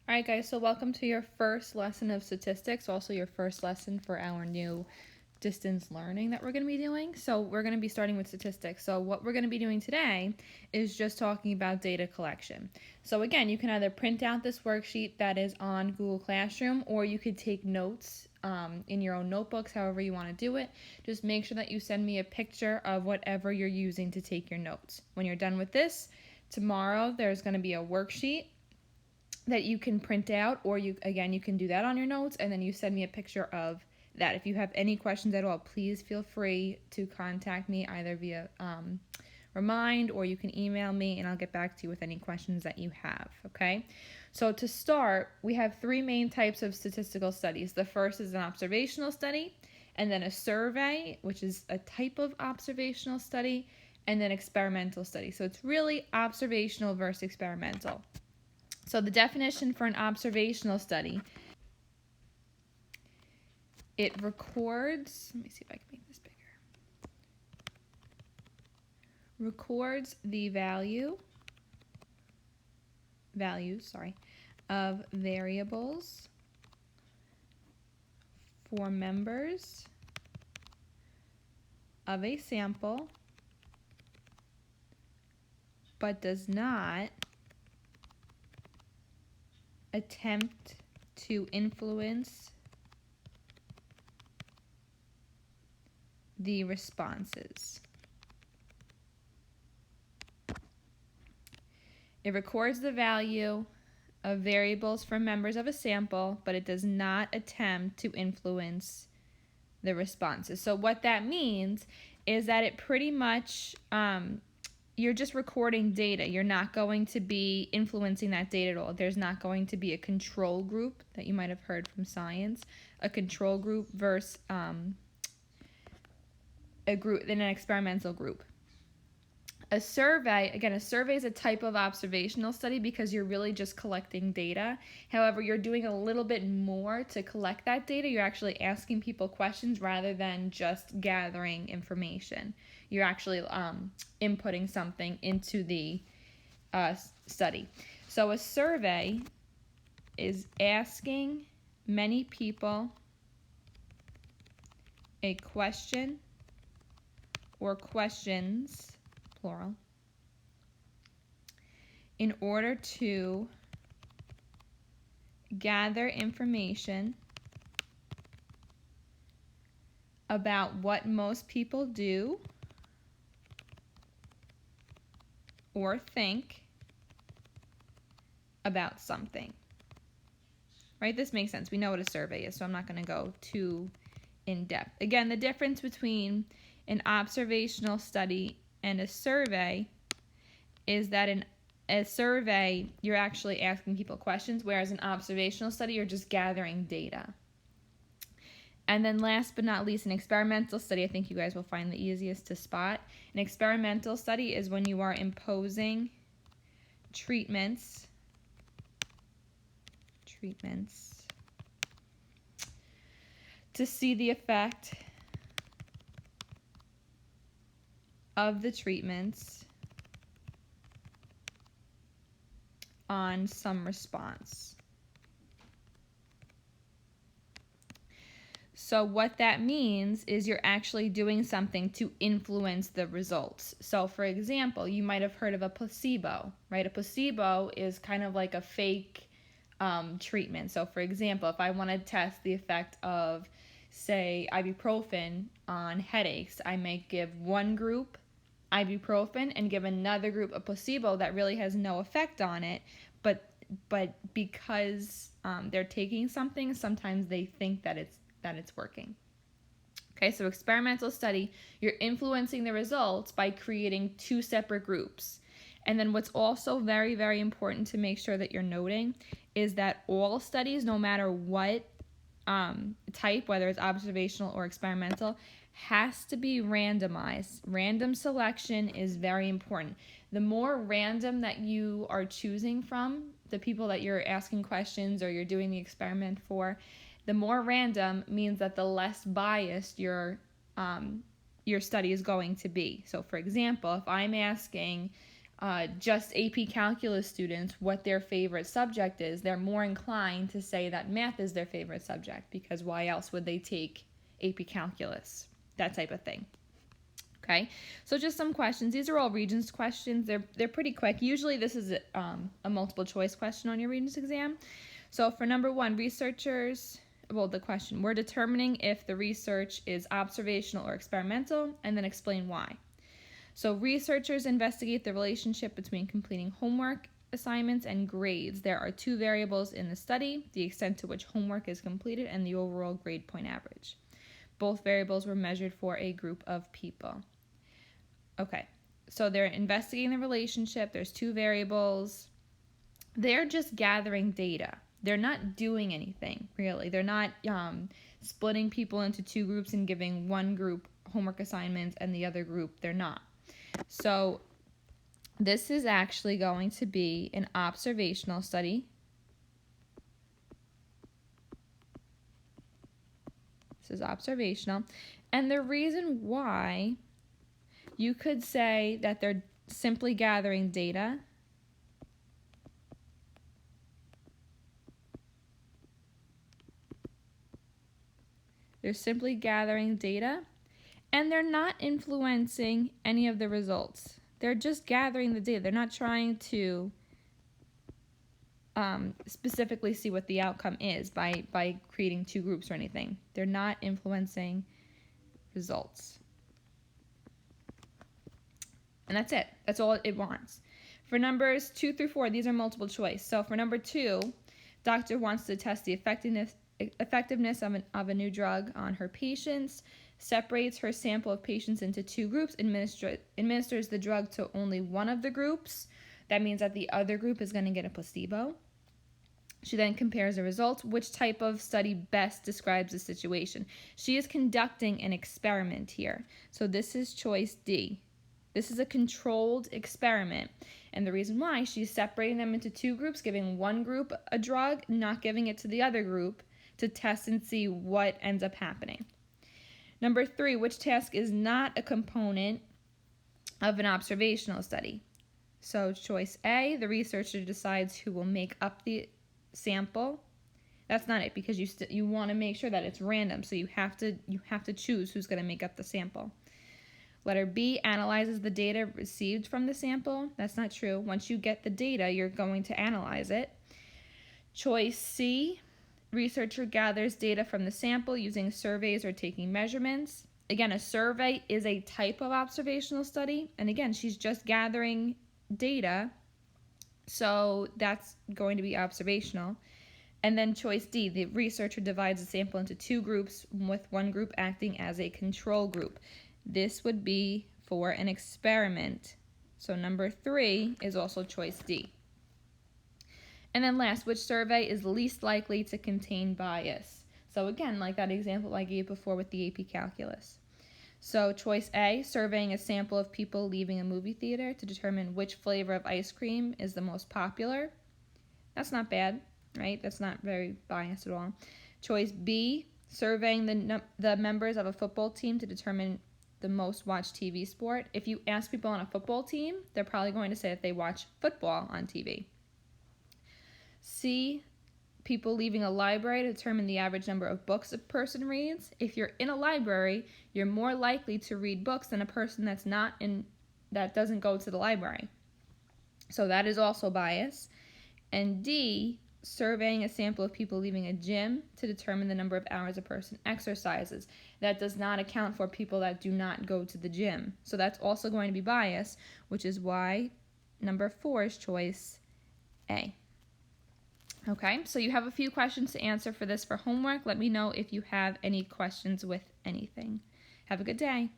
All right, guys, so welcome to your first lesson of statistics, also your first lesson for our new distance learning that we're going to be doing. So we're going to be starting with statistics. So what we're going to be doing today is just talking about data collection. So again, you can either print out this worksheet that is on Google Classroom, or you could take notes in your own notebooks, however you want to do it. Just make sure that you send me a picture of whatever you're using to take your notes. When you're done with this, tomorrow there's going to be a worksheet that you can print out, or you can do that on your notes, and then you send me a picture of that. If you have any questions at all, please feel free to contact me either via Remind, or you can email me and I'll get back to you with any questions that you have. Okay, so to start, we have three main types of statistical studies. The first is an observational study, and then a survey, which is a type of observational study, and then experimental study. So it's really observational versus experimental. So the definition for an observational study, it records, let me see if I can make this bigger, records the values of variables for members of a sample, but does not attempt to influence the responses. It records the value of variables for members of a sample, but it does not attempt to influence the responses. So what that means is that it pretty much, you're just recording data. You're not going to be influencing that data at all. There's not going to be a control group that you might have heard from science, a control group versus a group in an experimental group. A survey is a type of observational study because you're really just collecting data. However, you're doing a little bit more to collect that data. You're actually asking people questions rather than just gathering information. You're actually inputting something into the study. So a survey is asking many people a question or questions, plural, in order to gather information about what most people do or think about something. Right? This makes sense. We know what a survey is, so I'm not going to go too in depth. Again, the difference between an observational study and a survey is that in a survey, you're actually asking people questions, whereas an observational study, you're just gathering data. And then last but not least, an experimental study, I think you guys will find the easiest to spot. An experimental study is when you are imposing treatments to see the effect of the treatments on some response. So what that means is you're actually doing something to influence the results. So for example, you might have heard of a placebo, right? A placebo is kind of like a fake treatment. So for example, if I want to test the effect of, say, ibuprofen on headaches, I may give one group ibuprofen and give another group a placebo that really has no effect on it, but because they're taking something, sometimes they think that it's working. Okay, so experimental study, you're influencing the results by creating two separate groups. And then what's also very, very important to make sure that you're noting is that all studies, no matter what type, whether it's observational or experimental, has to be randomized. Random selection is very important. The more random that you are choosing from, the people that you're asking questions or you're doing the experiment for, the more random means that the less biased your study is going to be. So for example, if I'm asking just AP Calculus students what their favorite subject is, they're more inclined to say that math is their favorite subject, because why else would they take AP Calculus? That type of thing. Okay, so just some questions. These are all Regents questions. They're pretty quick. Usually this is a multiple choice question on your Regents exam. So for number 1, researchers, well, the question, we're determining if the research is observational or experimental, and then explain why. So researchers investigate the relationship between completing homework assignments and grades. There are 2 variables in the study, the extent to which homework is completed and the overall grade point average. Both variables were measured for a group of people. Okay, so they're investigating the relationship. There's 2 variables. They're just gathering data. They're not doing anything, really. They're not splitting people into 2 groups and giving one group homework assignments and the other group they're not. So this is actually going to be an observational study. This is observational. And the reason why you could say that they're simply gathering data and they're not influencing any of the results. They're just gathering the data. They're not trying to specifically see what the outcome is by creating 2 groups or anything. They're not influencing results. And that's it. That's all it wants. For numbers 2 through 4, these are multiple choice. So for number 2, doctor wants to test the effectiveness of a new drug on her patients, separates her sample of patients into 2 groups, administers the drug to only one of the groups. That means that the other group is going to get a placebo. She then compares the results. Which type of study best describes the situation? She is conducting an experiment here. So this is choice D. This is a controlled experiment. And the reason why, she's separating them into 2 groups, giving one group a drug, not giving it to the other group to test and see what ends up happening. Number 3, which task is not a component of an observational study? So choice A, the researcher decides who will make up the sample. That's not it, because you want to make sure that it's random, so you have to choose who's going to make up the sample. Letter B, analyzes the data received from the sample. That's not true. Once you get the data, you're going to analyze it. Choice C, researcher gathers data from the sample using surveys or taking measurements. Again, a survey is a type of observational study. And again, she's just gathering data. So that's going to be observational. And then choice D, the researcher divides the sample into 2 groups, with one group acting as a control group. This would be for an experiment. So number 3 is also choice D. And then last, which survey is least likely to contain bias? So again, like that example I gave before with the AP Calculus. So choice A, surveying a sample of people leaving a movie theater to determine which flavor of ice cream is the most popular. That's not bad, right? That's not very biased at all. Choice B, surveying the members of a football team to determine the most watched TV sport. If you ask people on a football team, they're probably going to say that they watch football on TV. C, people leaving a library to determine the average number of books a person reads. If you're in a library, you're more likely to read books than a person that doesn't go to the library. So that is also bias. And D, surveying a sample of people leaving a gym to determine the number of hours a person exercises. That does not account for people that do not go to the gym. So that's also going to be bias, which is why number 4 is choice A. Okay, so you have a few questions to answer for this for homework. Let me know if you have any questions with anything. Have a good day.